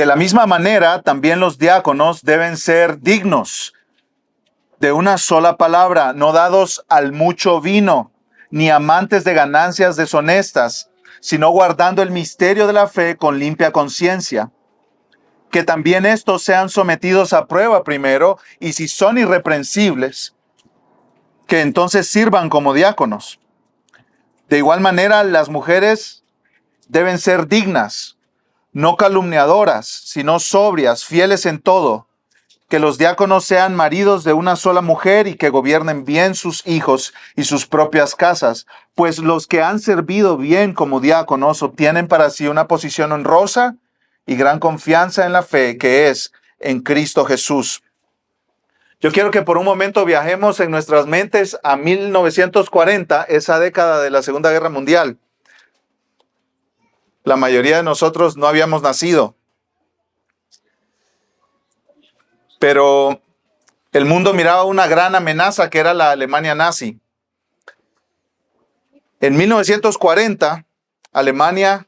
De la misma manera, también los diáconos deben ser dignos de una sola palabra, no dados al mucho vino, ni amantes de ganancias deshonestas, sino guardando el misterio de la fe con limpia conciencia. Que también estos sean sometidos a prueba primero, y si son irreprensibles, que entonces sirvan como diáconos. De igual manera, las mujeres deben ser dignas, no calumniadoras, sino sobrias, fieles en todo. Que los diáconos sean maridos de una sola mujer y que gobiernen bien sus hijos y sus propias casas, pues los que han servido bien como diáconos obtienen para sí una posición honrosa y gran confianza en la fe que es en Cristo Jesús. Yo quiero que por un momento viajemos en nuestras mentes a 1940, esa década de la Segunda Guerra Mundial. La mayoría de nosotros no habíamos nacido. Pero el mundo miraba una gran amenaza que era la Alemania nazi. En 1940, Alemania,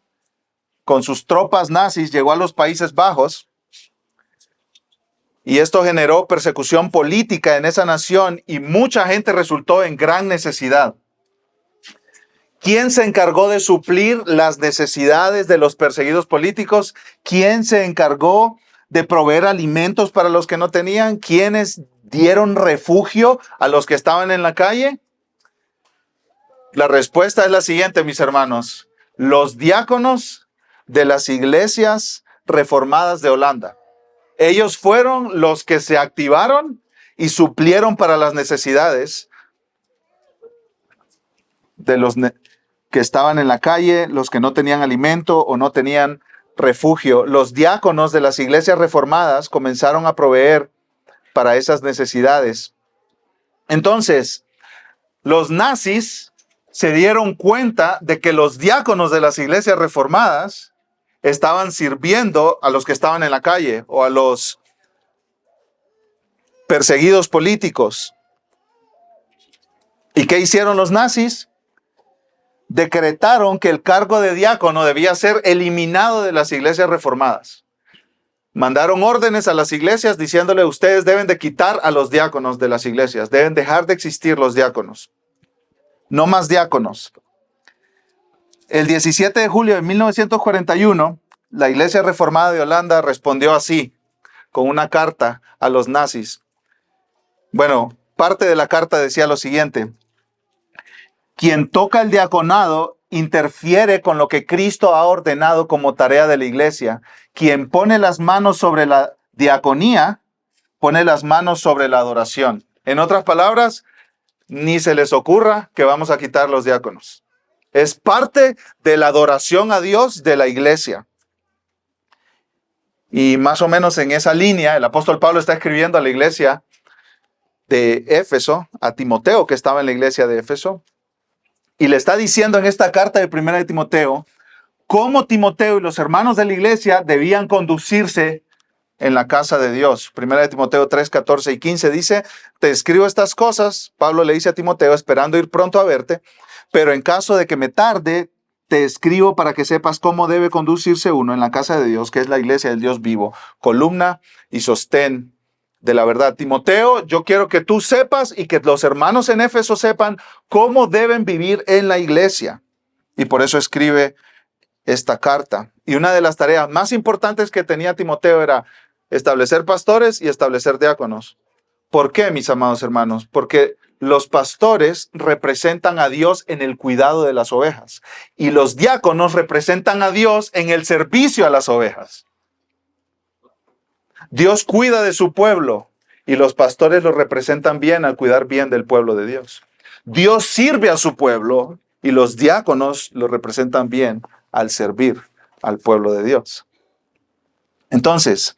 con sus tropas nazis, llegó a los Países Bajos y esto generó persecución política en esa nación y mucha gente resultó en gran necesidad. ¿Quién se encargó de suplir las necesidades de los perseguidos políticos? ¿Quién se encargó de proveer alimentos para los que no tenían? ¿Quiénes dieron refugio a los que estaban en la calle? La respuesta es la siguiente, mis hermanos. Los diáconos de las iglesias reformadas de Holanda. Ellos fueron los que se activaron y suplieron para las necesidades de los que estaban en la calle, los que no tenían alimento o no tenían refugio. Los diáconos de las iglesias reformadas comenzaron a proveer para esas necesidades. Entonces, los nazis se dieron cuenta de que los diáconos de las iglesias reformadas estaban sirviendo a los que estaban en la calle o a los perseguidos políticos. ¿Y qué hicieron los nazis? Decretaron que el cargo de diácono debía ser eliminado de las iglesias reformadas. Mandaron órdenes a las iglesias diciéndole: ustedes deben de quitar a los diáconos de las iglesias, deben dejar de existir los diáconos. No más diáconos. El 17 de julio de 1941, la Iglesia Reformada de Holanda respondió así, con una carta a los nazis. Bueno, parte de la carta decía lo siguiente: quien toca el diaconado interfiere con lo que Cristo ha ordenado como tarea de la iglesia. Quien pone las manos sobre la diaconía, pone las manos sobre la adoración. En otras palabras, ni se les ocurra que vamos a quitar los diáconos. Es parte de la adoración a Dios de la iglesia. Y más o menos en esa línea, el apóstol Pablo está escribiendo a la iglesia de Éfeso, a Timoteo, que estaba en la iglesia de Éfeso, y le está diciendo en esta carta de Primera de Timoteo cómo Timoteo y los hermanos de la iglesia debían conducirse en la casa de Dios. Primera de Timoteo 3, 14 y 15 dice: te escribo estas cosas, Pablo le dice a Timoteo, esperando ir pronto a verte, pero en caso de que me tarde, te escribo para que sepas cómo debe conducirse uno en la casa de Dios, que es la iglesia del Dios vivo, columna y sostén de la verdad. Timoteo, yo quiero que tú sepas y que los hermanos en Éfeso sepan cómo deben vivir en la iglesia. Y por eso escribe esta carta. Y una de las tareas más importantes que tenía Timoteo era establecer pastores y establecer diáconos. ¿Por qué, mis amados hermanos? Porque los pastores representan a Dios en el cuidado de las ovejas y los diáconos representan a Dios en el servicio a las ovejas. Dios cuida de su pueblo y los pastores lo representan bien al cuidar bien del pueblo de Dios. Dios sirve a su pueblo y los diáconos lo representan bien al servir al pueblo de Dios. Entonces,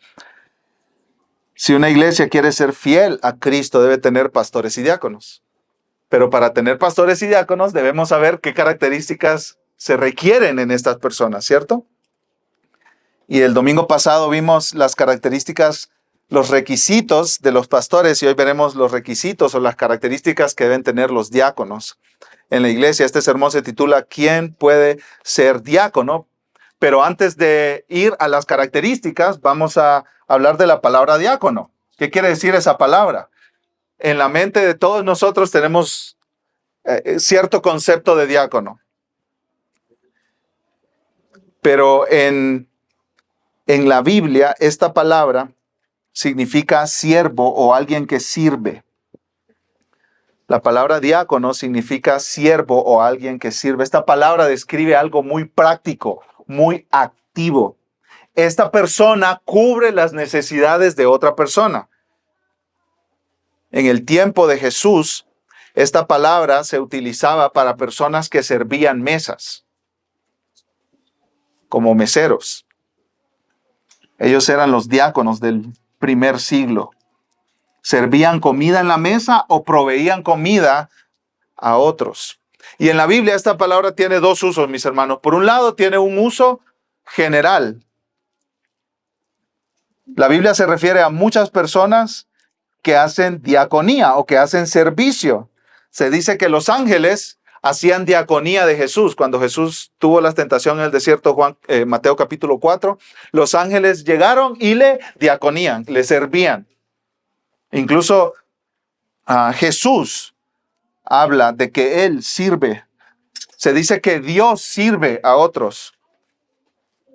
si una iglesia quiere ser fiel a Cristo, debe tener pastores y diáconos. Pero para tener pastores y diáconos debemos saber qué características se requieren en estas personas, ¿cierto? Y el domingo pasado vimos las características, los requisitos de los pastores, y hoy veremos los requisitos o las características que deben tener los diáconos en la iglesia. Este sermón se titula ¿Quién puede ser diácono? Pero antes de ir a las características, vamos a hablar de la palabra diácono. ¿Qué quiere decir esa palabra? En la mente de todos nosotros tenemos cierto concepto de diácono. Pero en la Biblia, esta palabra significa siervo o alguien que sirve. La palabra diácono significa siervo o alguien que sirve. Esta palabra describe algo muy práctico, muy activo. Esta persona cubre las necesidades de otra persona. En el tiempo de Jesús, esta palabra se utilizaba para personas que servían mesas, como meseros. Ellos eran los diáconos del primer siglo. Servían comida en la mesa o proveían comida a otros. Y en la Biblia esta palabra tiene dos usos, mis hermanos. Por un lado, tiene un uso general. La Biblia se refiere a muchas personas que hacen diaconía o que hacen servicio. Se dice que los ángeles hacían diaconía de Jesús. Cuando Jesús tuvo la tentación en el desierto, Mateo capítulo 4, los ángeles llegaron y le diaconían, le servían. Incluso Jesús habla de que Él sirve. Se dice que Dios sirve a otros.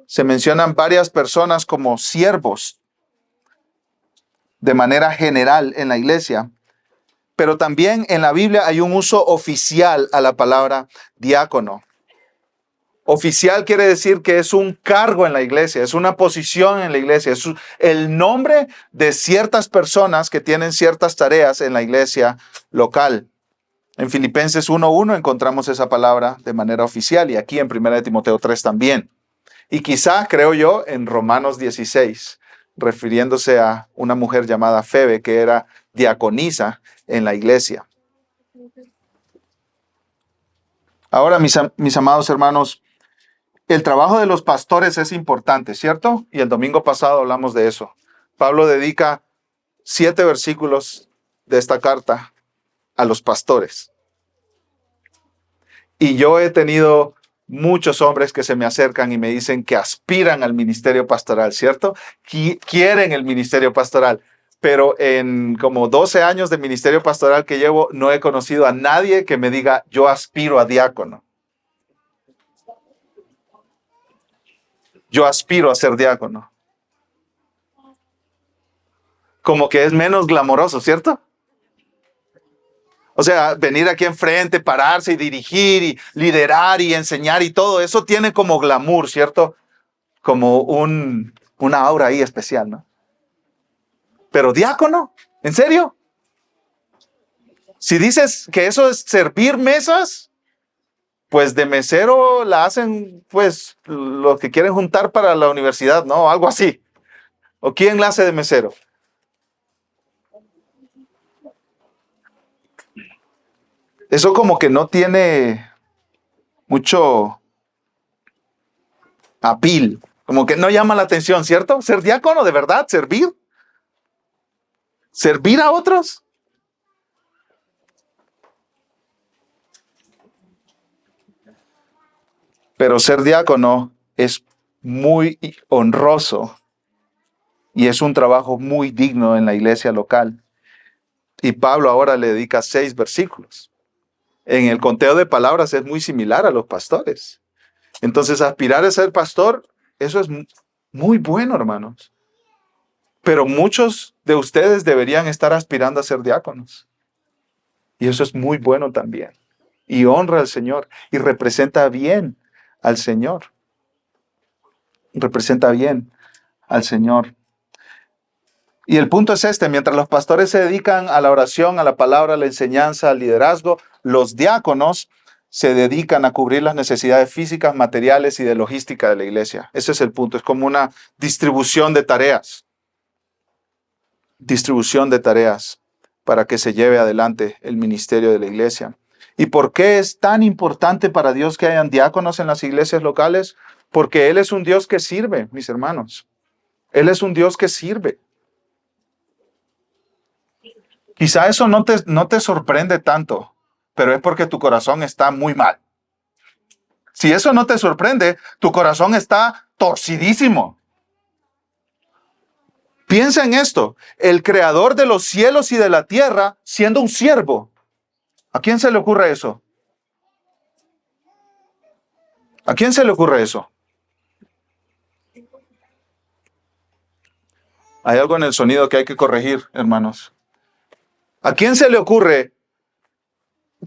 Se mencionan varias personas como siervos de manera general en la iglesia. Pero también en la Biblia hay un uso oficial a la palabra diácono. Oficial quiere decir que es un cargo en la iglesia, es una posición en la iglesia, es el nombre de ciertas personas que tienen ciertas tareas en la iglesia local. En Filipenses 1:1 encontramos esa palabra de manera oficial y aquí en 1 Timoteo 3 también. Y quizá, creo yo, en Romanos 16, refiriéndose a una mujer llamada Febe que era diaconisa en la iglesia. Ahora, mis amados hermanos, el trabajo de los pastores es importante, ¿cierto? Y el domingo pasado hablamos de eso. Pablo dedica 7 versículos de esta carta a los pastores. Y yo he tenido muchos hombres que se me acercan y me dicen que aspiran al ministerio pastoral, ¿cierto? Quieren el ministerio pastoral. Pero en como 12 años de ministerio pastoral que llevo, no he conocido a nadie que me diga, yo aspiro a diácono. Yo aspiro a ser diácono. Como que es menos glamoroso, ¿cierto? O sea, venir aquí enfrente, pararse y dirigir y liderar y enseñar y todo eso tiene como glamour, ¿cierto? Como una aura ahí especial, ¿no? Pero diácono, ¿en serio? Si dices que eso es servir mesas, pues de mesero la hacen, pues, los que quieren juntar para la universidad, ¿no? Algo así. ¿O quién la hace de mesero? Eso como que no tiene mucho appeal, como que no llama la atención, ¿cierto? Ser diácono, de verdad, servir. ¿Servir a otros? Pero ser diácono es muy honroso y es un trabajo muy digno en la iglesia local. Y Pablo ahora le dedica 6 versículos. En el conteo de palabras es muy similar a los pastores. Entonces, aspirar a ser pastor, eso es muy bueno, hermanos. Pero muchos de ustedes deberían estar aspirando a ser diáconos. Y eso es muy bueno también. Y honra al Señor y representa bien al Señor. Representa bien al Señor. Y el punto es este: mientras los pastores se dedican a la oración, a la palabra, a la enseñanza, al liderazgo, los diáconos se dedican a cubrir las necesidades físicas, materiales y de logística de la iglesia. Ese es el punto. Es como una distribución de tareas. Distribución de tareas para que se lleve adelante el ministerio de la iglesia. ¿Y por qué es tan importante para Dios que hayan diáconos en las iglesias locales? Porque Él es un Dios que sirve, mis hermanos. Él es un Dios que sirve. Quizá eso no te sorprende tanto, pero es porque tu corazón está muy mal. Si eso no te sorprende, tu corazón está torcidísimo. Piensa en esto, el creador de los cielos y de la tierra siendo un siervo. ¿A quién se le ocurre eso? ¿A quién se le ocurre eso? Hay algo en el sonido que hay que corregir, hermanos. ¿A quién se le ocurre?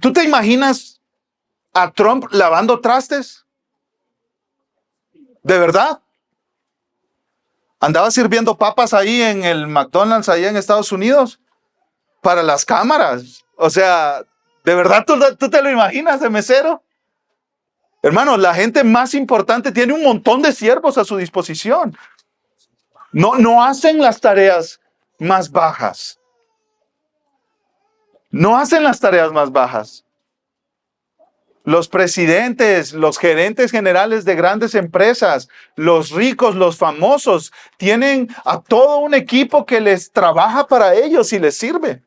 ¿Tú te imaginas a Trump lavando trastes? ¿De verdad? ¿Andaba sirviendo papas ahí en el McDonald's allá en Estados Unidos? Para las cámaras. O sea, ¿de verdad tú te lo imaginas de mesero? Hermanos, la gente más importante tiene un montón de siervos a su disposición. No hacen las tareas más bajas. No hacen las tareas más bajas. Los presidentes, los gerentes generales de grandes empresas, los ricos, los famosos, tienen a todo un equipo que les trabaja para ellos y les sirve.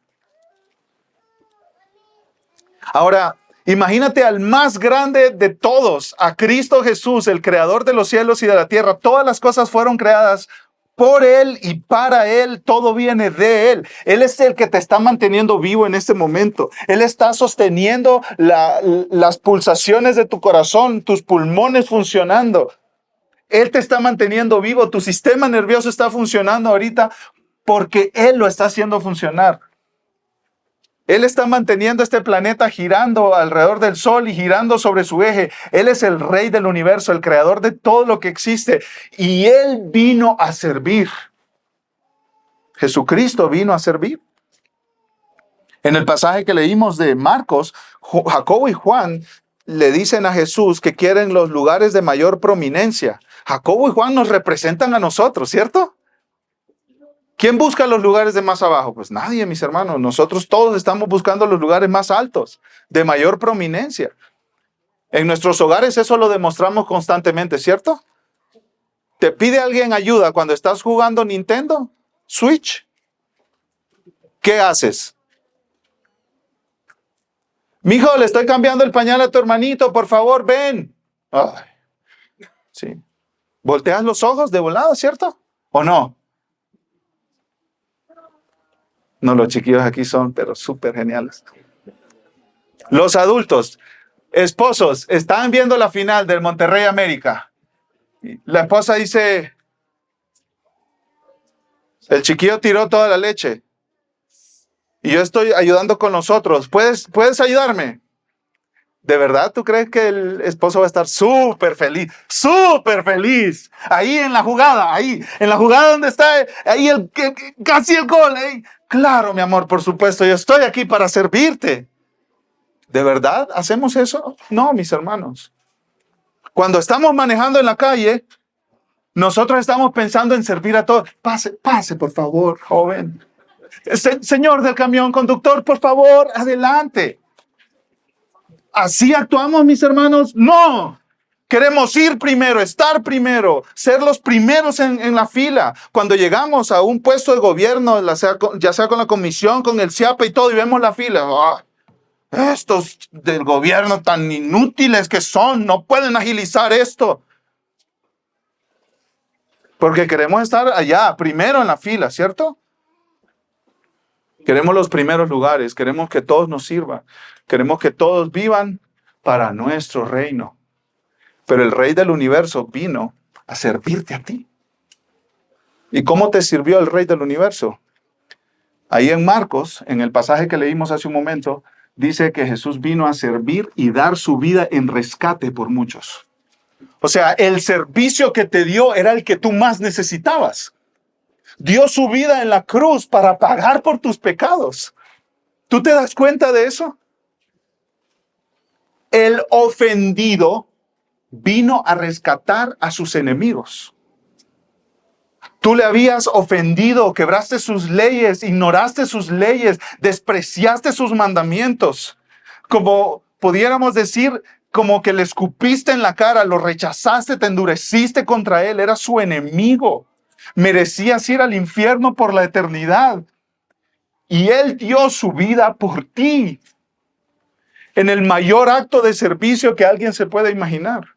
Ahora, imagínate al más grande de todos, a Cristo Jesús, el creador de los cielos y de la tierra. Todas las cosas fueron creadas por Él y para Él, todo viene de Él. Él es el que te está manteniendo vivo en este momento. Él está sosteniendo las pulsaciones de tu corazón, tus pulmones funcionando. Él te está manteniendo vivo, tu sistema nervioso está funcionando ahorita porque Él lo está haciendo funcionar. Él está manteniendo este planeta girando alrededor del sol y girando sobre su eje. Él es el rey del universo, el creador de todo lo que existe. Y Él vino a servir. Jesucristo vino a servir. En el pasaje que leímos de Marcos, Jacobo y Juan le dicen a Jesús que quieren los lugares de mayor prominencia. Jacobo y Juan nos representan a nosotros, ¿cierto? ¿Quién busca los lugares de más abajo? Pues nadie, mis hermanos. Nosotros todos estamos buscando los lugares más altos, de mayor prominencia. En nuestros hogares eso lo demostramos constantemente, ¿cierto? ¿Te pide alguien ayuda cuando estás jugando Nintendo Switch? ¿Qué haces? Mijo, le estoy cambiando el pañal a tu hermanito, por favor, ven. Ay, sí. Volteas los ojos de volada, ¿cierto? ¿O no? No, los chiquillos aquí son, pero súper geniales. Los adultos, esposos, están viendo la final del Monterrey América. La esposa dice, el chiquillo tiró toda la leche. Y yo estoy ayudando con los otros. ¿Puedes ayudarme? ¿De verdad tú crees que el esposo va a estar súper feliz? ¡Súper feliz! Ahí en la jugada donde está, ahí casi el gol. Claro, mi amor, por supuesto, yo estoy aquí para servirte. ¿De verdad hacemos eso? No, mis hermanos. Cuando estamos manejando en la calle, nosotros estamos pensando en servir a todos. Pase, por favor, joven. Señor del camión, conductor, por favor, adelante. ¿Así actuamos, mis hermanos? No. Queremos ir primero, estar primero, ser los primeros en la fila. Cuando llegamos a un puesto de gobierno, ya sea con la comisión, con el CIAPA y todo, y vemos la fila. Estos del gobierno tan inútiles que son, no pueden agilizar esto. Porque queremos estar allá, primero en la fila, ¿cierto? Queremos los primeros lugares, queremos que todos nos sirvan, queremos que todos vivan para nuestro reino. Pero el Rey del universo vino a servirte a ti. ¿Y cómo te sirvió el Rey del universo? Ahí en Marcos, en el pasaje que leímos hace un momento, dice que Jesús vino a servir y dar su vida en rescate por muchos. O sea, el servicio que te dio era el que tú más necesitabas. Dio su vida en la cruz para pagar por tus pecados. ¿Tú te das cuenta de eso? El ofendido vino a rescatar a sus enemigos. Tú le habías ofendido, quebraste sus leyes, ignoraste sus leyes, despreciaste sus mandamientos. Como pudiéramos decir, como que le escupiste en la cara, lo rechazaste, te endureciste contra él, era su enemigo. Merecías ir al infierno por la eternidad. Y Él dio su vida por ti. En el mayor acto de servicio que alguien se pueda imaginar.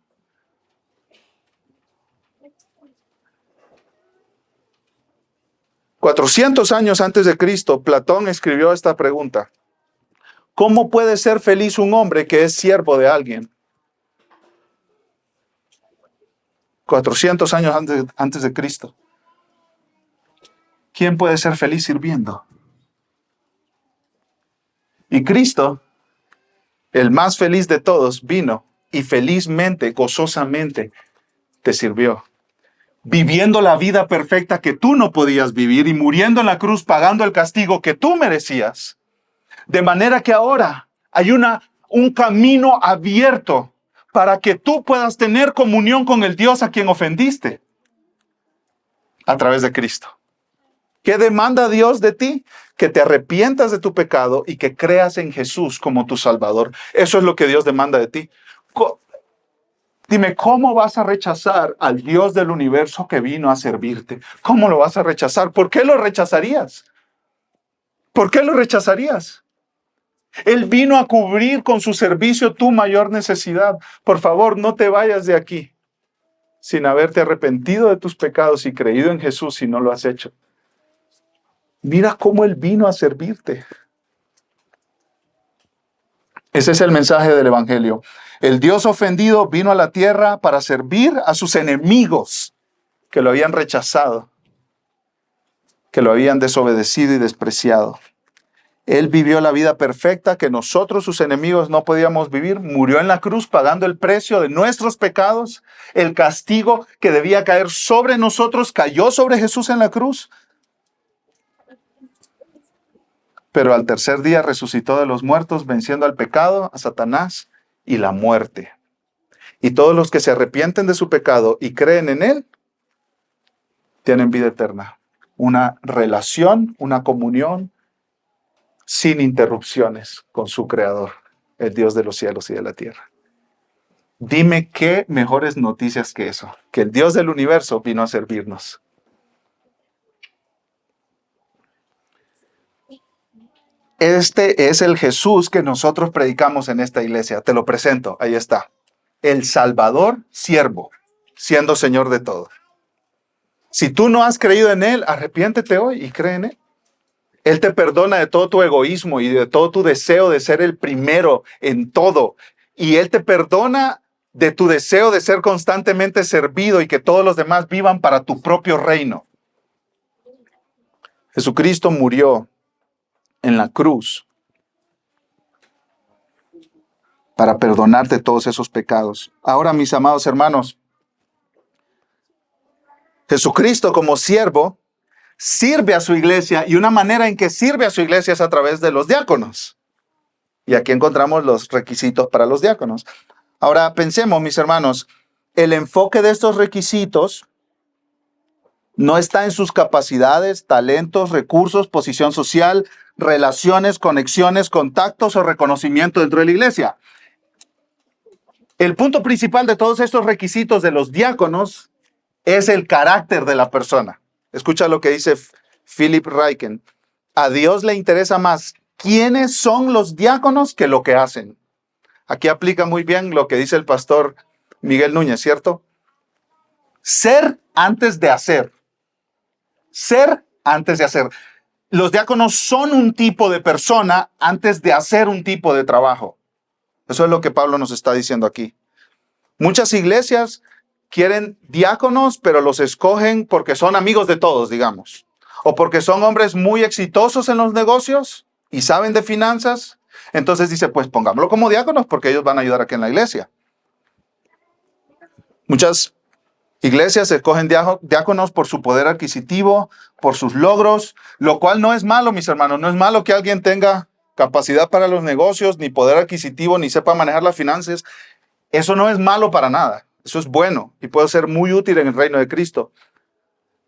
400 años antes de Cristo, Platón escribió esta pregunta. ¿Cómo puede ser feliz un hombre que es siervo de alguien? 400 años antes de Cristo. ¿Quién puede ser feliz sirviendo? Y Cristo, el más feliz de todos, vino y felizmente, gozosamente, te sirvió. Viviendo la vida perfecta que tú no podías vivir y muriendo en la cruz pagando el castigo que tú merecías. De manera que ahora hay un camino abierto para que tú puedas tener comunión con el Dios a quien ofendiste a través de Cristo. ¿Qué demanda Dios de ti? Que te arrepientas de tu pecado y que creas en Jesús como tu Salvador. Eso es lo que Dios demanda de ti. Dime, ¿cómo vas a rechazar al Dios del universo que vino a servirte? ¿Cómo lo vas a rechazar? ¿Por qué lo rechazarías? ¿Por qué lo rechazarías? Él vino a cubrir con su servicio tu mayor necesidad. Por favor, no te vayas de aquí sin haberte arrepentido de tus pecados y creído en Jesús si no lo has hecho. Mira cómo Él vino a servirte. Ese es el mensaje del Evangelio. El Dios ofendido vino a la tierra para servir a sus enemigos que lo habían rechazado, que lo habían desobedecido y despreciado. Él vivió la vida perfecta que nosotros, sus enemigos, no podíamos vivir. Murió en la cruz pagando el precio de nuestros pecados. El castigo que debía caer sobre nosotros cayó sobre Jesús en la cruz. Pero al tercer día resucitó de los muertos, venciendo al pecado, a Satanás y la muerte. Y todos los que se arrepienten de su pecado y creen en Él, tienen vida eterna. Una relación, una comunión sin interrupciones con su Creador, el Dios de los cielos y de la tierra. Dime qué mejores noticias que eso, que el Dios del universo vino a servirnos. Este es el Jesús que nosotros predicamos en esta iglesia. Te lo presento, ahí está. El Salvador siervo, siendo Señor de todo. Si tú no has creído en Él, arrepiéntete hoy y cree en Él. Él te perdona de todo tu egoísmo y de todo tu deseo de ser el primero en todo. Y Él te perdona de tu deseo de ser constantemente servido y que todos los demás vivan para tu propio reino. Jesucristo murió en la cruz para perdonarte todos esos pecados. Ahora, mis amados hermanos, Jesucristo como siervo sirve a su iglesia y una manera en que sirve a su iglesia es a través de los diáconos. Y aquí encontramos los requisitos para los diáconos. Ahora pensemos, mis hermanos, el enfoque de estos requisitos no está en sus capacidades, talentos, recursos, posición social, relaciones, conexiones, contactos o reconocimiento dentro de la iglesia. El punto principal de todos estos requisitos de los diáconos es el carácter de la persona. Escucha lo que dice Philip Ryken. A Dios le interesa más quiénes son los diáconos que lo que hacen. Aquí aplica muy bien lo que dice el pastor Miguel Núñez, ¿cierto? Ser antes de hacer. Ser antes de hacer. Los diáconos son un tipo de persona antes de hacer un tipo de trabajo. Eso es lo que Pablo nos está diciendo aquí. Muchas iglesias quieren diáconos, pero los escogen porque son amigos de todos, digamos. O porque son hombres muy exitosos en los negocios y saben de finanzas. Entonces dice, pues pongámoslo como diáconos porque ellos van a ayudar aquí en la iglesia. Muchas iglesias escogen diáconos por su poder adquisitivo, por sus logros, lo cual no es malo, mis hermanos. No es malo que alguien tenga capacidad para los negocios, ni poder adquisitivo, ni sepa manejar las finanzas. Eso no es malo para nada. Eso es bueno y puede ser muy útil en el reino de Cristo.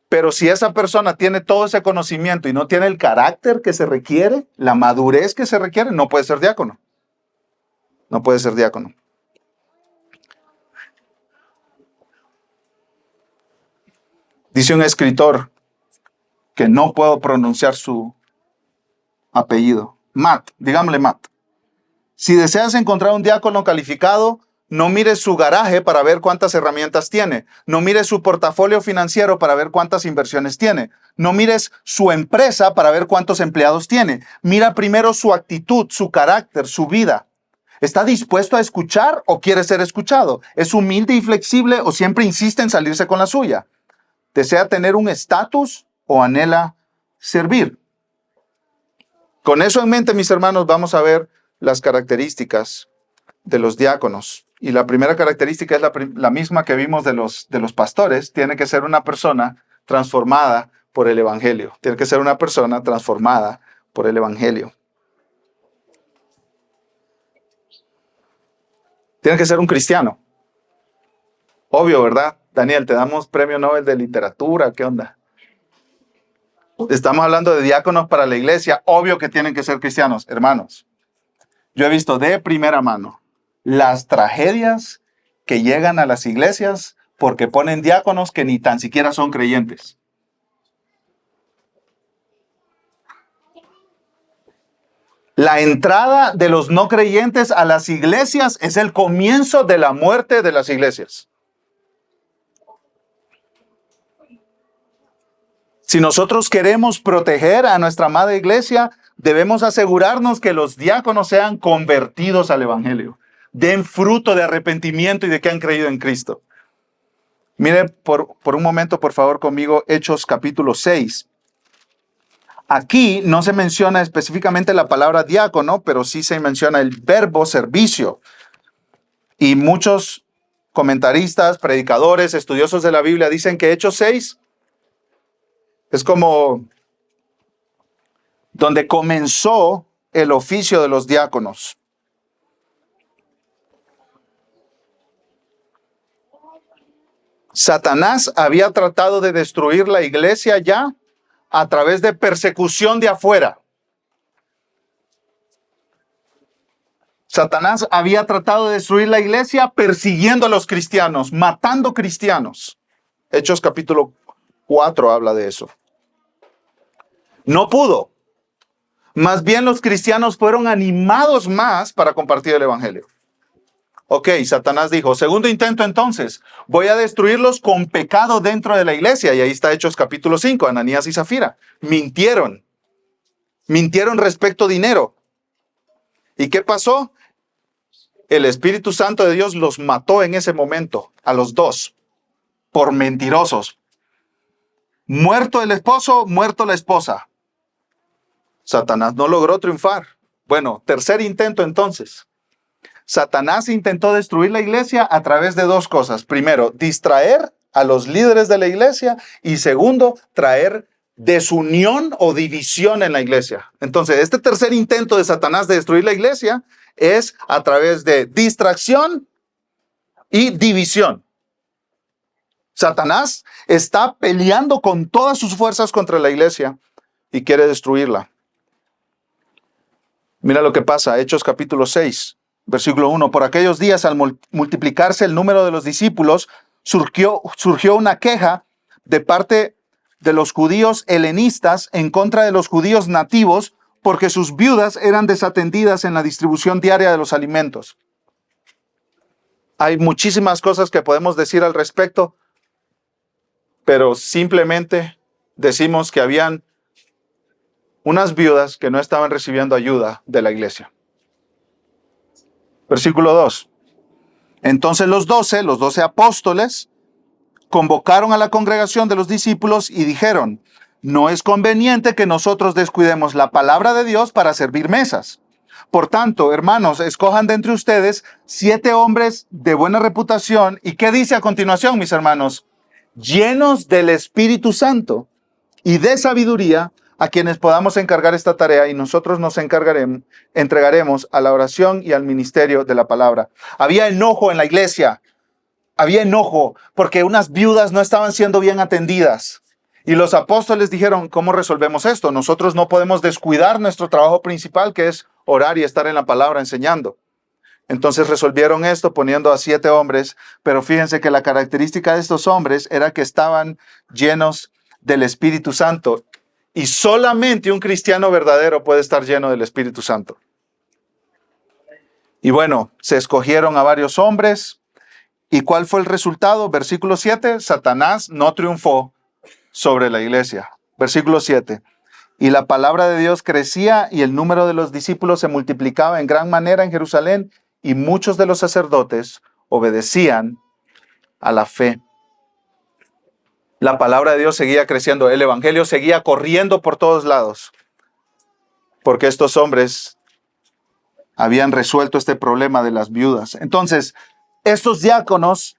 Pero si esa persona tiene todo ese conocimiento y no tiene el carácter que se requiere, la madurez que se requiere, no puede ser diácono. No puede ser diácono. Dice un escritor que no puedo pronunciar su apellido. Matt, digámosle Matt. Si deseas encontrar un diácono calificado, No mire su garaje para ver cuántas herramientas tiene. No mire su portafolio financiero para ver cuántas inversiones tiene. No mires su empresa para ver cuántos empleados tiene. Mira primero su actitud, su carácter, su vida. ¿Está dispuesto a escuchar o quiere ser escuchado? ¿Es humilde y flexible o siempre insiste en salirse con la suya? ¿Desea tener un estatus o anhela servir? Con eso en mente, mis hermanos, vamos a ver las características de los diáconos. Y la primera característica es la misma que vimos de los pastores. Tiene que ser una persona transformada por el Evangelio. Tiene que ser una persona transformada por el Evangelio. Tiene que ser un cristiano. Obvio, ¿verdad? Daniel, te damos premio Nobel de literatura. ¿Qué onda? Estamos hablando de diáconos para la iglesia. Obvio que tienen que ser cristianos. Hermanos, yo he visto de primera mano las tragedias que llegan a las iglesias porque ponen diáconos que ni tan siquiera son creyentes. La entrada de los no creyentes a las iglesias es el comienzo de la muerte de las iglesias. Si nosotros queremos proteger a nuestra amada iglesia, debemos asegurarnos que los diáconos sean convertidos al Evangelio, den fruto de arrepentimiento y de que han creído en Cristo. Mire por un momento, por favor, conmigo, Hechos capítulo 6. Aquí no se menciona específicamente la palabra diácono, pero sí se menciona el verbo servicio. Y muchos comentaristas, predicadores, estudiosos de la Biblia dicen que Hechos 6 es como donde comenzó el oficio de los diáconos. Satanás había tratado de destruir la iglesia ya a través de persecución de afuera. Satanás había tratado de destruir la iglesia persiguiendo a los cristianos, matando cristianos. Hechos capítulo 4 habla de eso. No pudo. Más bien los cristianos fueron animados más para compartir el evangelio. Ok, Satanás dijo, segundo intento entonces, voy a destruirlos con pecado dentro de la iglesia. Y ahí está Hechos capítulo 5, Ananías y Zafira. Mintieron respecto a dinero. ¿Y qué pasó? El Espíritu Santo de Dios los mató en ese momento, a los dos, por mentirosos. Muerto el esposo, muerto la esposa. Satanás no logró triunfar. Bueno, tercer intento entonces. Satanás intentó destruir la iglesia a través de dos cosas. Primero, distraer a los líderes de la iglesia y segundo, traer desunión o división en la iglesia. Entonces, este tercer intento de Satanás de destruir la iglesia es a través de distracción y división. Satanás está peleando con todas sus fuerzas contra la iglesia y quiere destruirla. Mira lo que pasa, Hechos capítulo 6. Versículo 1, por aquellos días al multiplicarse el número de los discípulos, surgió una queja de parte de los judíos helenistas en contra de los judíos nativos porque sus viudas eran desatendidas en la distribución diaria de los alimentos. Hay muchísimas cosas que podemos decir al respecto, pero simplemente decimos que habían unas viudas que no estaban recibiendo ayuda de la iglesia. Versículo 2. Entonces los 12 apóstoles, convocaron a la congregación de los discípulos y dijeron, no es conveniente que nosotros descuidemos la palabra de Dios para servir mesas. Por tanto, hermanos, escojan de entre ustedes 7 hombres de buena reputación. ¿Y qué dice a continuación, mis hermanos? Llenos del Espíritu Santo y de sabiduría, a quienes podamos encargar esta tarea y nosotros nos entregaremos a la oración y al ministerio de la palabra. Había enojo en la iglesia. Había enojo porque unas viudas no estaban siendo bien atendidas. Y los apóstoles dijeron, ¿cómo resolvemos esto? Nosotros no podemos descuidar nuestro trabajo principal, que es orar y estar en la palabra enseñando. Entonces resolvieron esto poniendo a 7 hombres, pero fíjense que la característica de estos hombres era que estaban llenos del Espíritu Santo. Y solamente un cristiano verdadero puede estar lleno del Espíritu Santo. Y bueno, se escogieron a varios hombres. ¿Y cuál fue el resultado? Versículo 7, Satanás no triunfó sobre la iglesia. Versículo 7. Y la palabra de Dios crecía y el número de los discípulos se multiplicaba en gran manera en Jerusalén y muchos de los sacerdotes obedecían a la fe. La palabra de Dios seguía creciendo, el evangelio seguía corriendo por todos lados, porque estos hombres habían resuelto este problema de las viudas. Entonces, estos diáconos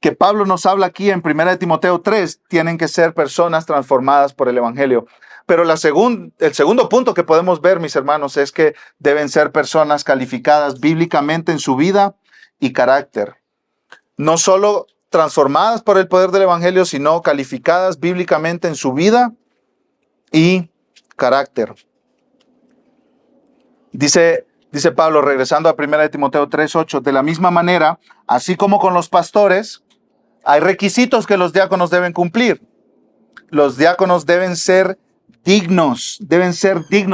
que Pablo nos habla aquí en 1 Timoteo 3 tienen que ser personas transformadas por el evangelio. Pero el segundo punto que podemos ver, mis hermanos, es que deben ser personas calificadas bíblicamente en su vida y carácter. No solo transformadas por el poder del evangelio, sino calificadas bíblicamente en su vida y carácter. Dice Pablo, regresando a 1 Timoteo 3:8, de la misma manera, así como con los pastores, hay requisitos que los diáconos deben cumplir. Los diáconos deben ser dignos.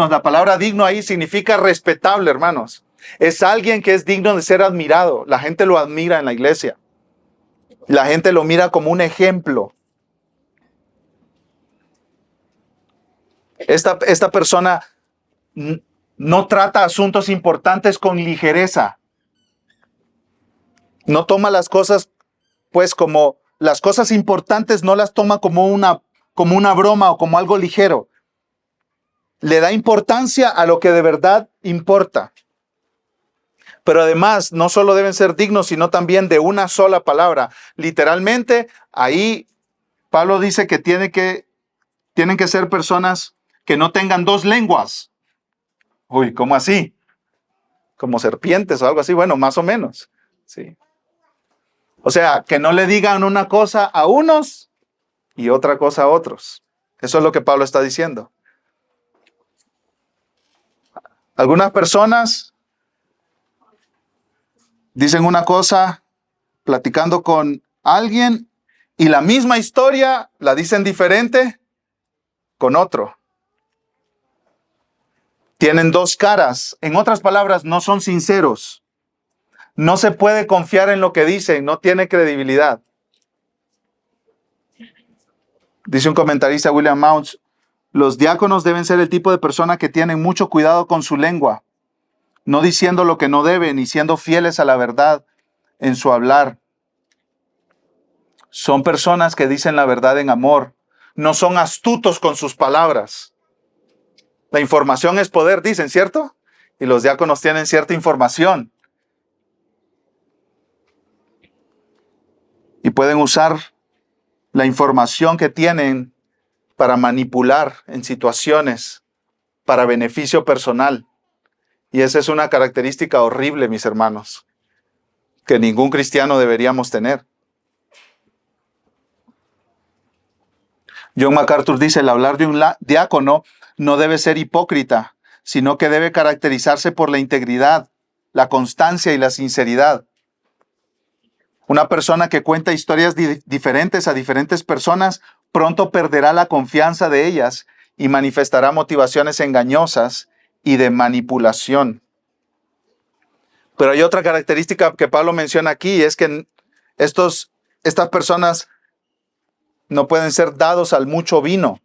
La palabra digno ahí significa respetable, hermanos. Es alguien que es digno de ser admirado. La gente lo admira en la iglesia. La gente lo mira como un ejemplo. Esta persona no trata asuntos importantes con ligereza. No toma las cosas, pues como las cosas importantes no las toma como una broma o como algo ligero. Le da importancia a lo que de verdad importa. Pero además, no solo deben ser dignos, sino también de una sola palabra. Literalmente, ahí Pablo dice que tienen que ser personas que no tengan dos lenguas. Uy, ¿cómo así? Como serpientes o algo así. Bueno, más o menos. Sí. O sea, que no le digan una cosa a unos y otra cosa a otros. Eso es lo que Pablo está diciendo. Algunas personas dicen una cosa platicando con alguien y la misma historia la dicen diferente con otro. Tienen dos caras. En otras palabras, no son sinceros. No se puede confiar en lo que dicen, no tiene credibilidad. Dice un comentarista, William Mounts, los diáconos deben ser el tipo de persona que tienen mucho cuidado con su lengua, no diciendo lo que no deben y siendo fieles a la verdad en su hablar. Son personas que dicen la verdad en amor, no son astutos con sus palabras. La información es poder, dicen, ¿cierto? Y los diáconos tienen cierta información. Y pueden usar la información que tienen para manipular en situaciones para beneficio personal. Y esa es una característica horrible, mis hermanos, que ningún cristiano deberíamos tener. John MacArthur dice, el hablar de un diácono no debe ser hipócrita, sino que debe caracterizarse por la integridad, la constancia y la sinceridad. Una persona que cuenta historias diferentes a diferentes personas pronto perderá la confianza de ellas y manifestará motivaciones engañosas y de manipulación. Pero hay otra característica que Pablo menciona aquí, es que estas personas no pueden ser dados al mucho vino,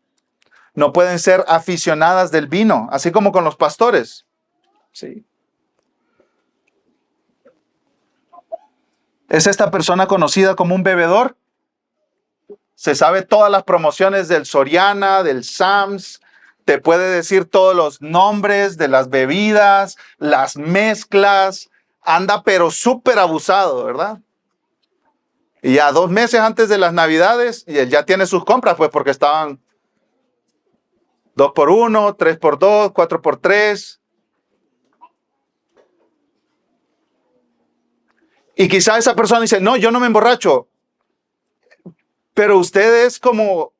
no pueden ser aficionadas del vino, así como con los pastores. Sí. ¿Es esta persona conocida como un bebedor? Se sabe todas las promociones del Soriana, del Sams, te puede decir todos los nombres de las bebidas, las mezclas, anda pero súper abusado, ¿verdad? Y ya 2 meses antes de las Navidades, y él ya tiene sus compras, pues porque estaban 2x1, 3x2, 4x3. Y quizá esa persona dice, no, yo no me emborracho. Pero usted es como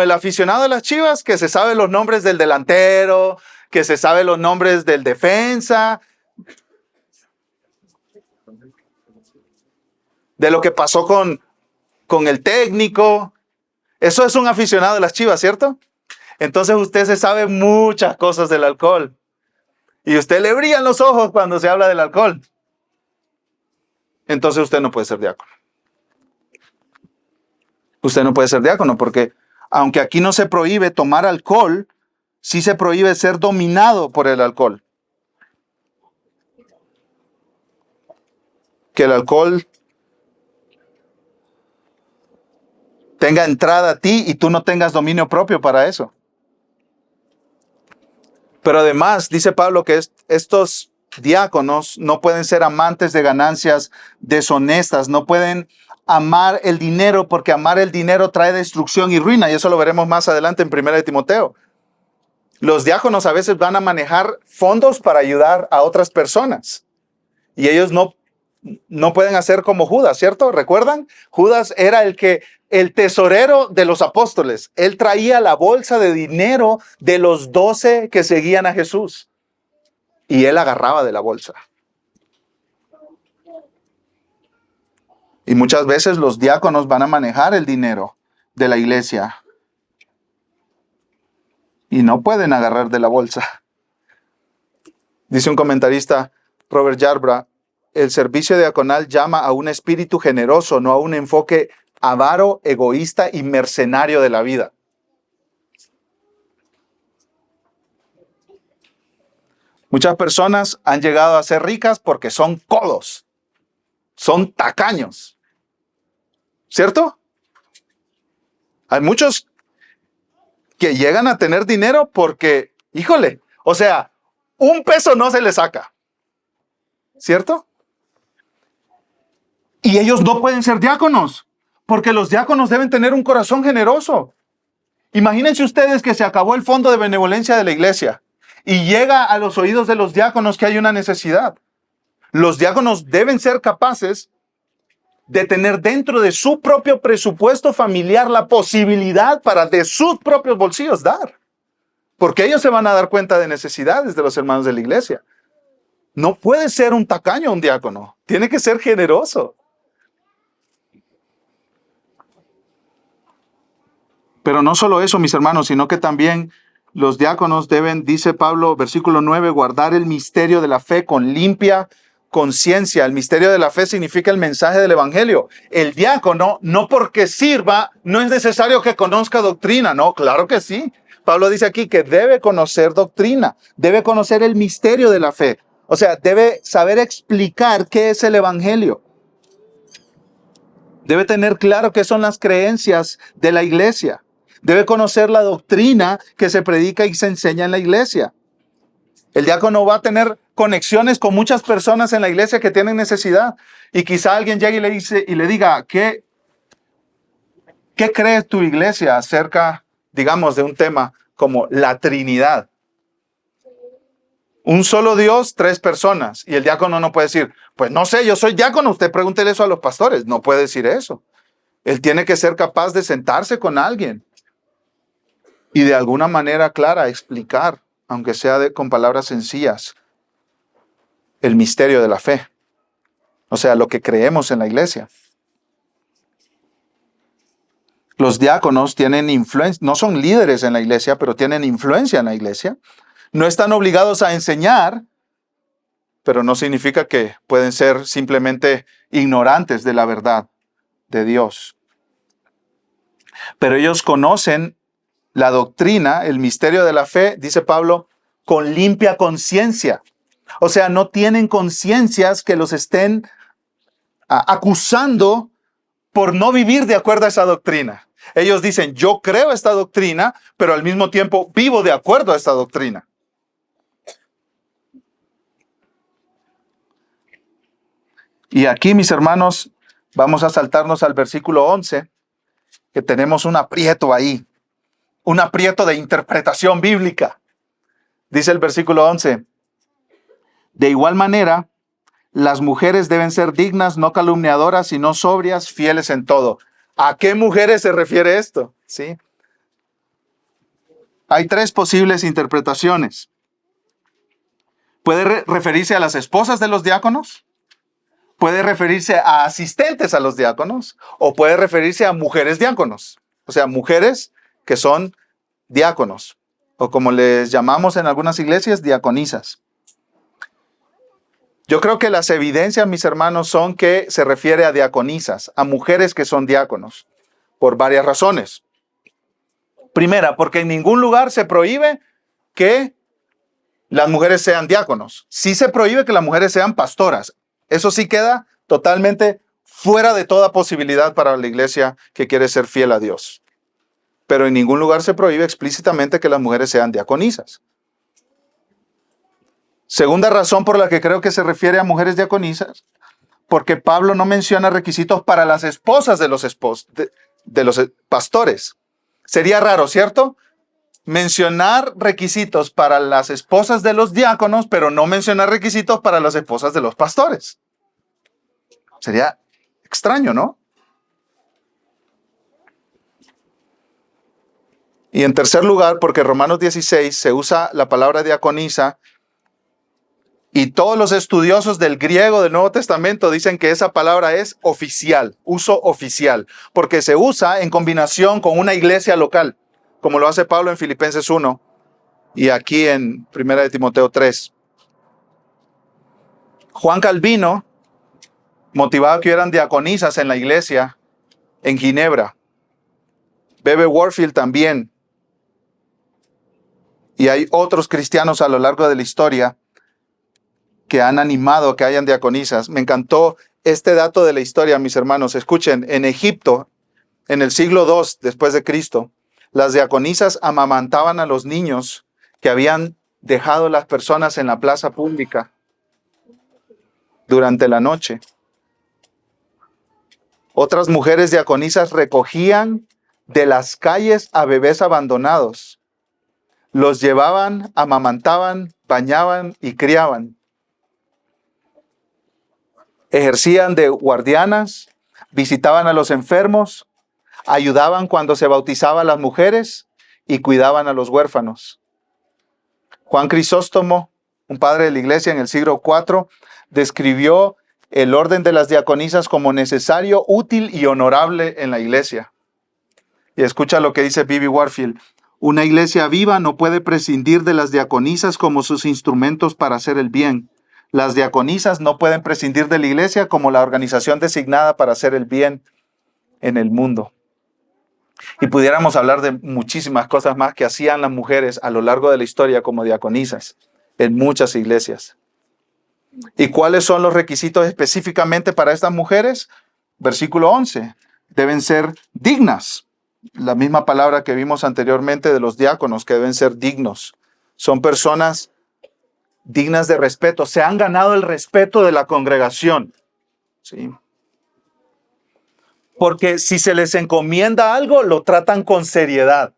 el aficionado de las Chivas, que se sabe los nombres del delantero, que se sabe los nombres del defensa, de lo que pasó con el técnico. Eso es un aficionado de las Chivas, ¿cierto? Entonces usted se sabe muchas cosas del alcohol. y a usted le brillan los ojos cuando se habla del alcohol, entonces usted no puede ser diácono. Usted no puede ser diácono porque aunque aquí no se prohíbe tomar alcohol, sí se prohíbe ser dominado por el alcohol. Que el alcohol tenga entrada a ti y tú no tengas dominio propio para eso. Pero además, dice Pablo que estos diáconos no pueden ser amantes de ganancias deshonestas, no pueden amar el dinero porque amar el dinero trae destrucción y ruina, y eso lo veremos más adelante en 1 de Timoteo. Los diáconos a veces van a manejar fondos para ayudar a otras personas y ellos no pueden hacer como Judas, ¿cierto? ¿Recuerdan? Judas era el tesorero de los apóstoles. Él traía la bolsa de dinero de los 12 que seguían a Jesús y él agarraba de la bolsa. Y muchas veces los diáconos van a manejar el dinero de la iglesia y no pueden agarrar de la bolsa. Dice un comentarista, Robert Yarbrough, el servicio diaconal llama a un espíritu generoso, no a un enfoque avaro, egoísta y mercenario de la vida. Muchas personas han llegado a ser ricas porque son codos, son tacaños. ¿Cierto? Hay muchos que llegan a tener dinero porque, híjole, o sea, un peso no se les saca. ¿Cierto? Y ellos no pueden ser diáconos, porque los diáconos deben tener un corazón generoso. Imagínense ustedes que se acabó el fondo de benevolencia de la iglesia y llega a los oídos de los diáconos que hay una necesidad. Los diáconos deben ser capaces de tener dentro de su propio presupuesto familiar la posibilidad para de sus propios bolsillos dar. Porque ellos se van a dar cuenta de necesidades de los hermanos de la iglesia. No puede ser un tacaño un diácono. Tiene que ser generoso. Pero no solo eso, mis hermanos, sino que también los diáconos deben, dice Pablo, versículo 9, guardar el misterio de la fe con limpia conciencia. El misterio de la fe significa el mensaje del evangelio. El diácono, no porque sirva, no es necesario que conozca doctrina. No, claro que sí. Pablo dice aquí que debe conocer doctrina, debe conocer el misterio de la fe. O sea, debe saber explicar qué es el evangelio. Debe tener claro qué son las creencias de la iglesia. Debe conocer la doctrina que se predica y se enseña en la iglesia. El diácono va a tener conexiones con muchas personas en la iglesia que tienen necesidad. Y quizá alguien llegue y le diga, ¿qué cree tu iglesia acerca, digamos, de un tema como la Trinidad? Un solo Dios, 3 personas. Y el diácono no puede decir, pues no sé, yo soy diácono, usted pregúntele eso a los pastores. No puede decir eso. Él tiene que ser capaz de sentarse con alguien y de alguna manera clara explicar, aunque sea con palabras sencillas, el misterio de la fe. O sea, lo que creemos en la iglesia. Los diáconos tienen influencia, no son líderes en la iglesia, pero tienen influencia en la iglesia. No están obligados a enseñar, pero no significa que pueden ser simplemente ignorantes de la verdad de Dios. Pero ellos conocen la doctrina, el misterio de la fe, dice Pablo, con limpia conciencia. O sea, no tienen conciencias que los estén acusando por no vivir de acuerdo a esa doctrina. Ellos dicen, yo creo esta doctrina, pero al mismo tiempo vivo de acuerdo a esta doctrina. Y aquí, mis hermanos, vamos a saltarnos al versículo 11, que tenemos un aprieto ahí, un aprieto de interpretación bíblica. Dice el versículo 11, de igual manera, las mujeres deben ser dignas, no calumniadoras, sino sobrias, fieles en todo. ¿A qué mujeres se refiere esto? ¿Sí? Hay 3 posibles interpretaciones. Puede referirse a las esposas de los diáconos, puede referirse a asistentes a los diáconos, o puede referirse a mujeres diáconos. O sea, mujeres que son diáconos, o como les llamamos en algunas iglesias, diaconisas. Yo creo que las evidencias, mis hermanos, son que se refiere a diaconisas, a mujeres que son diáconos, por varias razones. Primera, porque en ningún lugar se prohíbe que las mujeres sean diáconos. Sí se prohíbe que las mujeres sean pastoras. Eso sí queda totalmente fuera de toda posibilidad para la iglesia que quiere ser fiel a Dios. Pero en ningún lugar se prohíbe explícitamente que las mujeres sean diaconisas. Segunda razón por la que creo que se refiere a mujeres diaconisas, porque Pablo no menciona requisitos para las esposas de los pastores. Sería raro, ¿cierto? Mencionar requisitos para las esposas de los diáconos, pero no mencionar requisitos para las esposas de los pastores. Sería extraño, ¿no? Y en tercer lugar, porque en Romanos 16 se usa la palabra diaconisa y todos los estudiosos del griego del Nuevo Testamento dicen que esa palabra es oficial, uso oficial, porque se usa en combinación con una iglesia local, como lo hace Pablo en Filipenses 1 y aquí en 1 Timoteo 3. Juan Calvino motivaba que hubieran diaconisas en la iglesia en Ginebra. Bebe Warfield también. Y hay otros cristianos a lo largo de la historia que han animado a que hayan diaconisas. Me encantó este dato de la historia, mis hermanos. Escuchen, en Egipto, en el siglo II después de Cristo, las diaconisas amamantaban a los niños que habían dejado las personas en la plaza pública durante la noche. Otras mujeres diaconisas recogían de las calles a bebés abandonados. Los llevaban, amamantaban, bañaban y criaban. Ejercían de guardianas, visitaban a los enfermos, ayudaban cuando se bautizaban las mujeres y cuidaban a los huérfanos. Juan Crisóstomo, un padre de la iglesia en el siglo IV, describió el orden de las diaconisas como necesario, útil y honorable en la iglesia. Y escucha lo que dice Bebe Warfield. Una iglesia viva no puede prescindir de las diaconisas como sus instrumentos para hacer el bien. Las diaconisas no pueden prescindir de la iglesia como la organización designada para hacer el bien en el mundo. Y pudiéramos hablar de muchísimas cosas más que hacían las mujeres a lo largo de la historia como diaconisas en muchas iglesias. ¿Y cuáles son los requisitos específicamente para estas mujeres? Versículo 11. Deben ser dignas. La misma palabra que vimos anteriormente de los diáconos, que deben ser dignos. Son personas dignas de respeto. Se han ganado el respeto de la congregación. ¿Sí? Porque si se les encomienda algo, lo tratan con seriedad.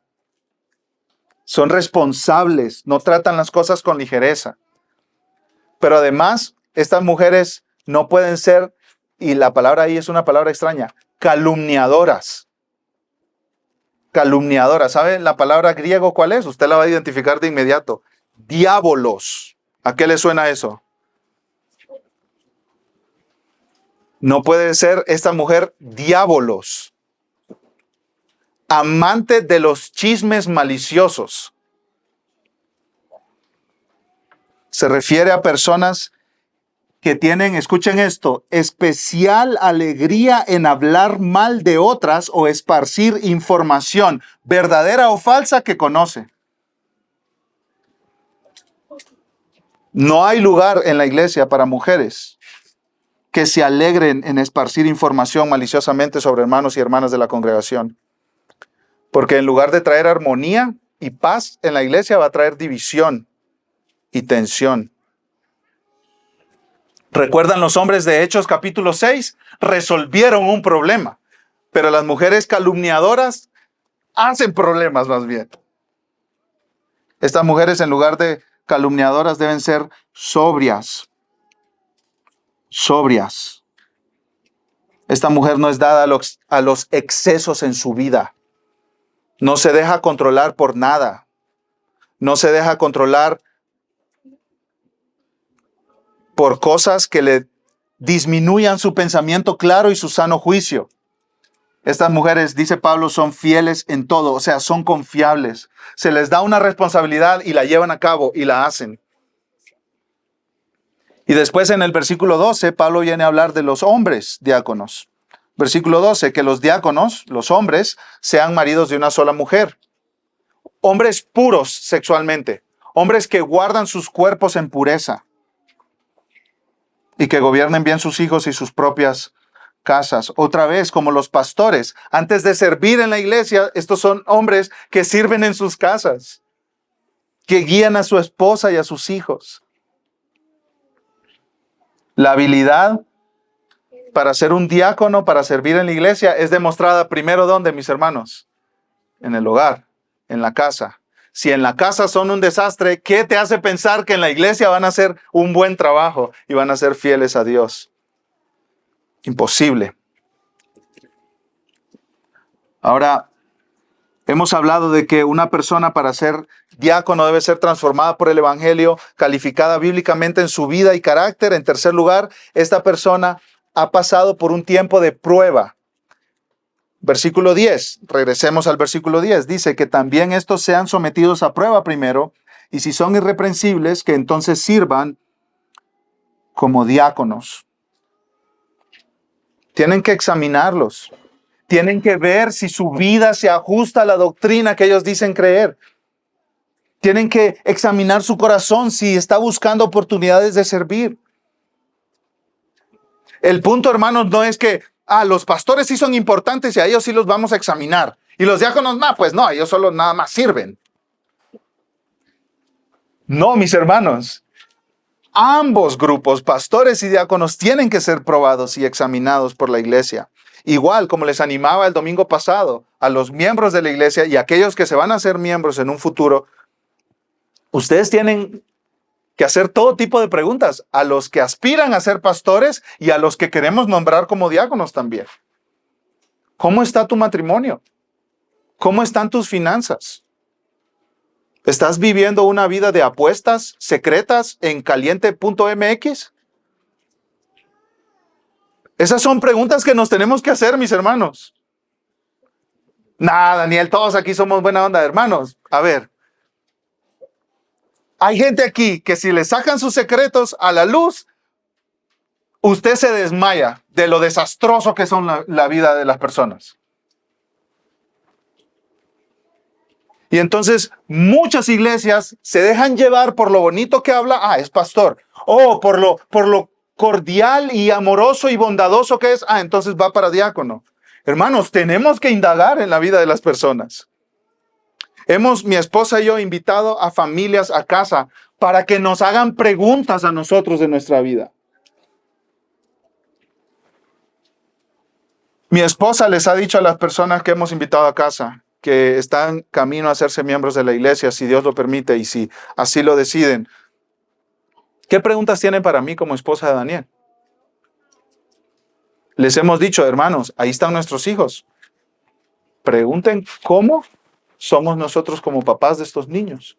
Son responsables, no tratan las cosas con ligereza. Pero además, estas mujeres no pueden ser, y la palabra ahí es una palabra extraña, calumniadoras. Calumniadoras. ¿Saben la palabra griego cuál es? Usted la va a identificar de inmediato. Diabolos. ¿A qué le suena eso? No puede ser esta mujer diabolos. Amante de los chismes maliciosos. Se refiere a personas que tienen, escuchen esto, especial alegría en hablar mal de otras o esparcir información, verdadera o falsa, que conoce. No hay lugar en la iglesia para mujeres que se alegren en esparcir información maliciosamente sobre hermanos y hermanas de la congregación. Porque en lugar de traer armonía y paz en la iglesia, va a traer división y tensión. ¿Recuerdan los hombres de Hechos capítulo 6? Resolvieron un problema, pero las mujeres calumniadoras hacen problemas más bien. Estas mujeres, en lugar de calumniadoras, deben ser sobrias. Sobrias. Esta mujer no es dada a los excesos en su vida. No se deja controlar por nada. No se deja controlar por cosas que le disminuyan su pensamiento claro y su sano juicio. Estas mujeres, dice Pablo, son fieles en todo, o sea, son confiables. Se les da una responsabilidad y la llevan a cabo y la hacen. Y después en el versículo 12, Pablo viene a hablar de los hombres diáconos. Versículo 12, que los diáconos, los hombres, sean maridos de una sola mujer. Hombres puros sexualmente. Hombres que guardan sus cuerpos en pureza. Y que gobiernen bien sus hijos y sus propias casas. Otra vez, como los pastores, antes de servir en la iglesia, estos son hombres que sirven en sus casas, que guían a su esposa y a sus hijos. La habilidad para ser un diácono, para servir en la iglesia, es demostrada primero, ¿dónde, mis hermanos? En el hogar, en la casa. Si en la casa son un desastre, ¿qué te hace pensar que en la iglesia van a hacer un buen trabajo y van a ser fieles a Dios? Imposible. Ahora, hemos hablado de que una persona para ser diácono debe ser transformada por el Evangelio, calificada bíblicamente en su vida y carácter. En tercer lugar, esta persona ha pasado por un tiempo de prueba. Versículo 10, regresemos al versículo 10, dice que también estos sean sometidos a prueba primero, y si son irreprensibles, que entonces sirvan como diáconos. Tienen que examinarlos, tienen que ver si su vida se ajusta a la doctrina que ellos dicen creer. Tienen que examinar su corazón si está buscando oportunidades de servir. El punto, hermanos, no es que los pastores sí son importantes y a ellos sí los vamos a examinar. Y los diáconos, pues no, ellos solo nada más sirven. No, mis hermanos. Ambos grupos, pastores y diáconos, tienen que ser probados y examinados por la iglesia. Igual como les animaba el domingo pasado a los miembros de la iglesia y a aquellos que se van a ser miembros en un futuro, ustedes tienen que hacer todo tipo de preguntas a los que aspiran a ser pastores y a los que queremos nombrar como diáconos también. ¿Cómo está tu matrimonio? ¿Cómo están tus finanzas? ¿Estás viviendo una vida de apuestas secretas en caliente.mx? Esas son preguntas que nos tenemos que hacer, mis hermanos. Daniel, todos aquí somos buena onda, hermanos. A ver. Hay gente aquí que si le sacan sus secretos a la luz, usted se desmaya de lo desastroso que son la vida de las personas. Y entonces muchas iglesias se dejan llevar por lo bonito que habla, es pastor. O por lo cordial y amoroso y bondadoso que es, entonces va para diácono. Hermanos, tenemos que indagar en la vida de las personas. Mi esposa y yo, invitado a familias a casa para que nos hagan preguntas a nosotros de nuestra vida. Mi esposa les ha dicho a las personas que hemos invitado a casa que están camino a hacerse miembros de la iglesia, si Dios lo permite y si así lo deciden. ¿Qué preguntas tienen para mí como esposa de Daniel? Les hemos dicho, hermanos, ahí están nuestros hijos. Pregunten cómo somos nosotros como papás de estos niños.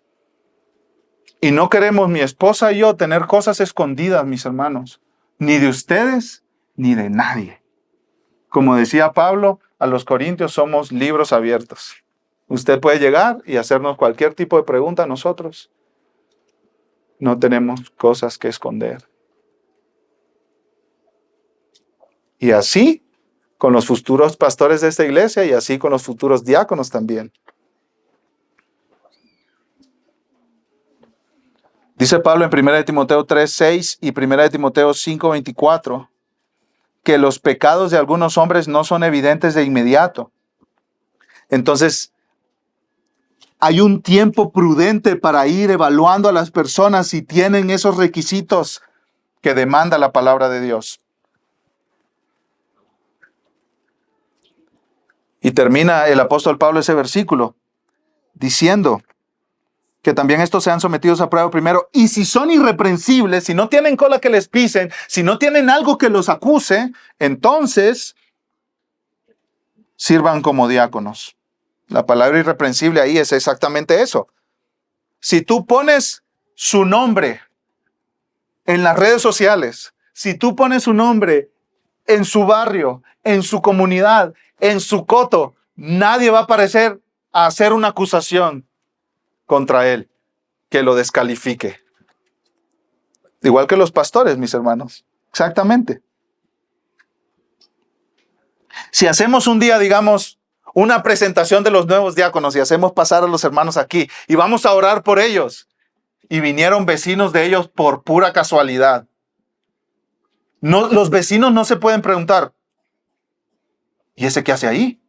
Y no queremos mi esposa y yo tener cosas escondidas, mis hermanos, ni de ustedes ni de nadie. Como decía Pablo a los Corintios, somos libros abiertos. Usted puede llegar y hacernos cualquier tipo de pregunta a nosotros. No tenemos cosas que esconder. Y así con los futuros pastores de esta iglesia y así con los futuros diáconos también. Dice Pablo en 1 Timoteo 3:6 y 1 Timoteo 5:24 que los pecados de algunos hombres no son evidentes de inmediato. Entonces, hay un tiempo prudente para ir evaluando a las personas si tienen esos requisitos que demanda la palabra de Dios. Y termina el apóstol Pablo ese versículo diciendo que también estos sean sometidos a prueba primero, y si son irreprensibles, si no tienen cola que les pisen, si no tienen algo que los acuse, entonces sirvan como diáconos. La palabra irreprensible ahí es exactamente eso. Si tú pones su nombre en las redes sociales, si tú pones su nombre en su barrio, en su comunidad, en su coto, nadie va a aparecer a hacer una acusación contra él que lo descalifique. Igual que los pastores, mis hermanos. Exactamente. Si hacemos un día, digamos, una presentación de los nuevos diáconos y hacemos pasar a los hermanos aquí y vamos a orar por ellos, y vinieron vecinos de ellos por pura casualidad, no, los vecinos no se pueden preguntar, ¿y ese qué hace ahí?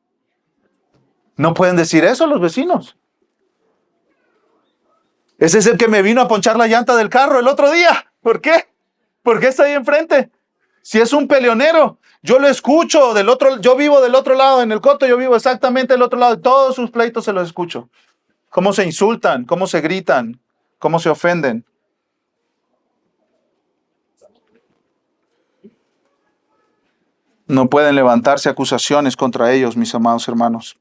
No pueden decir eso los vecinos. Ese es el que me vino a ponchar la llanta del carro el otro día. ¿Por qué? ¿Por qué está ahí enfrente? Si es un peleonero, yo lo escucho del otro, yo vivo del otro lado, en el Coto, yo vivo exactamente del otro lado, todos sus pleitos se los escucho. Cómo se insultan, cómo se gritan, cómo se ofenden. No pueden levantarse acusaciones contra ellos, mis amados hermanos.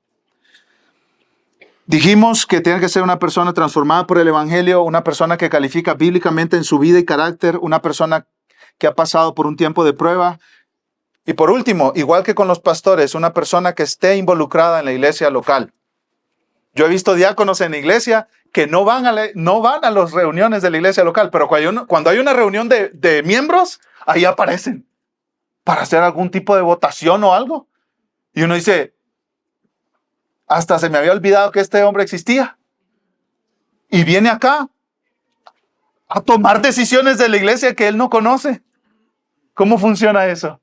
Dijimos que tiene que ser una persona transformada por el Evangelio, una persona que califica bíblicamente en su vida y carácter, una persona que ha pasado por un tiempo de prueba. Y por último, igual que con los pastores, una persona que esté involucrada en la iglesia local. Yo he visto diáconos en la iglesia que no van a las reuniones de la iglesia local, pero cuando hay una reunión de miembros, ahí aparecen para hacer algún tipo de votación o algo. Y uno dice, hasta se me había olvidado que este hombre existía. Y viene acá a tomar decisiones de la iglesia que él no conoce. ¿Cómo funciona eso?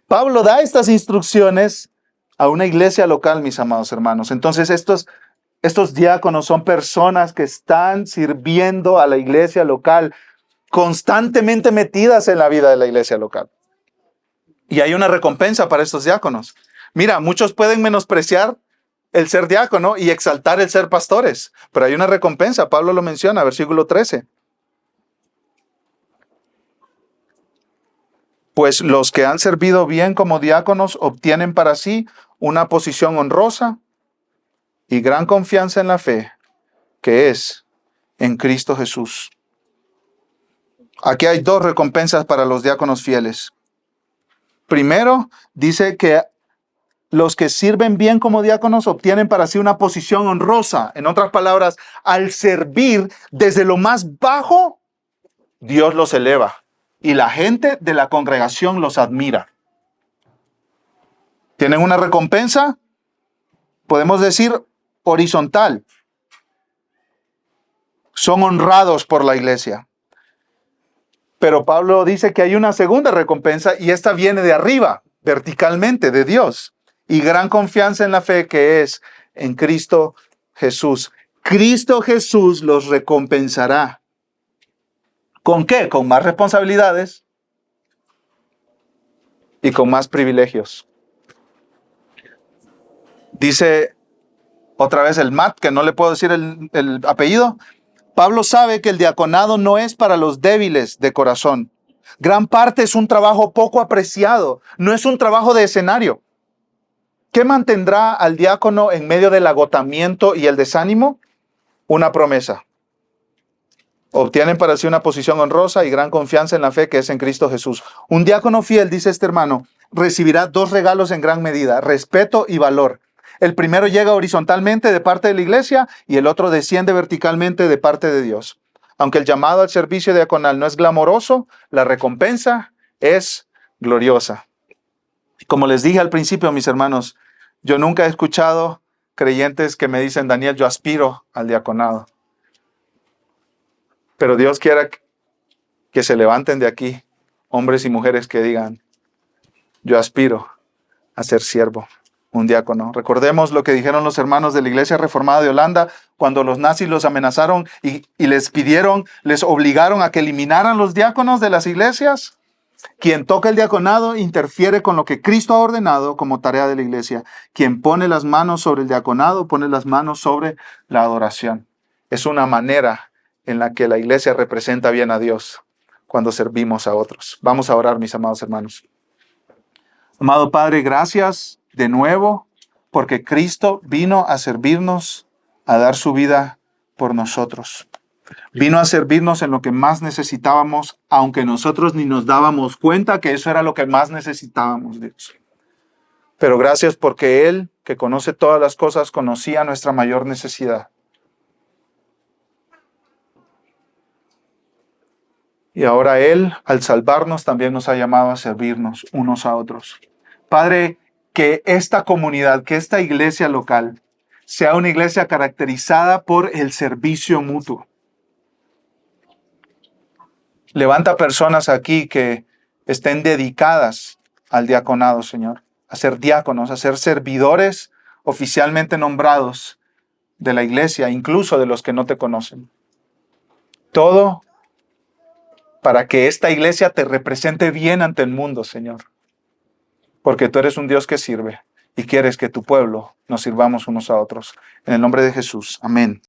Pablo da estas instrucciones a una iglesia local, mis amados hermanos. Entonces estos diáconos son personas que están sirviendo a la iglesia local, constantemente metidas en la vida de la iglesia local. Y hay una recompensa para estos diáconos. Mira, muchos pueden menospreciar el ser diácono y exaltar el ser pastores, pero hay una recompensa. Pablo lo menciona, versículo 13. Pues los que han servido bien como diáconos obtienen para sí una posición honrosa y gran confianza en la fe, que es en Cristo Jesús. Aquí hay dos recompensas para los diáconos fieles. Primero, dice que los que sirven bien como diáconos obtienen para sí una posición honrosa. En otras palabras, al servir desde lo más bajo, Dios los eleva y la gente de la congregación los admira. Tienen una recompensa, podemos decir, horizontal. Son honrados por la iglesia. Pero Pablo dice que hay una segunda recompensa y esta viene de arriba, verticalmente, de Dios. Y gran confianza en la fe que es en Cristo Jesús. Cristo Jesús los recompensará. ¿Con qué? Con más responsabilidades y con más privilegios. Dice otra vez el Matt, que no le puedo decir el apellido. Pablo sabe que el diaconado no es para los débiles de corazón. Gran parte es un trabajo poco apreciado, no es un trabajo de escenario. ¿Qué mantendrá al diácono en medio del agotamiento y el desánimo? Una promesa. Obtienen para sí una posición honrosa y gran confianza en la fe que es en Cristo Jesús. Un diácono fiel, dice este hermano, recibirá dos regalos en gran medida, respeto y valor. El primero llega horizontalmente de parte de la iglesia y el otro desciende verticalmente de parte de Dios. Aunque el llamado al servicio diaconal no es glamoroso, la recompensa es gloriosa. Como les dije al principio, mis hermanos, yo nunca he escuchado creyentes que me dicen, Daniel, yo aspiro al diaconado. Pero Dios quiera que se levanten de aquí hombres y mujeres que digan, yo aspiro a ser siervo, un diácono. Recordemos lo que dijeron los hermanos de la Iglesia Reformada de Holanda cuando los nazis los amenazaron y les obligaron a que eliminaran los diáconos de las iglesias. Quien toca el diaconado interfiere con lo que Cristo ha ordenado como tarea de la iglesia. Quien pone las manos sobre el diaconado, pone las manos sobre la adoración. Es una manera en la que la iglesia representa bien a Dios cuando servimos a otros. Vamos a orar, mis amados hermanos. Amado Padre, gracias de nuevo porque Cristo vino a servirnos, a dar su vida por nosotros. Vino a servirnos en lo que más necesitábamos, aunque nosotros ni nos dábamos cuenta que eso era lo que más necesitábamos, Dios. Pero gracias porque Él, que conoce todas las cosas, conocía nuestra mayor necesidad. Y ahora Él, al salvarnos, también nos ha llamado a servirnos unos a otros. Padre, que esta comunidad, que esta iglesia local, sea una iglesia caracterizada por el servicio mutuo. Levanta personas aquí que estén dedicadas al diaconado, Señor, a ser diáconos, a ser servidores oficialmente nombrados de la iglesia, incluso de los que no te conocen. Todo para que esta iglesia te represente bien ante el mundo, Señor. Porque tú eres un Dios que sirve y quieres que tu pueblo nos sirvamos unos a otros. En el nombre de Jesús. Amén.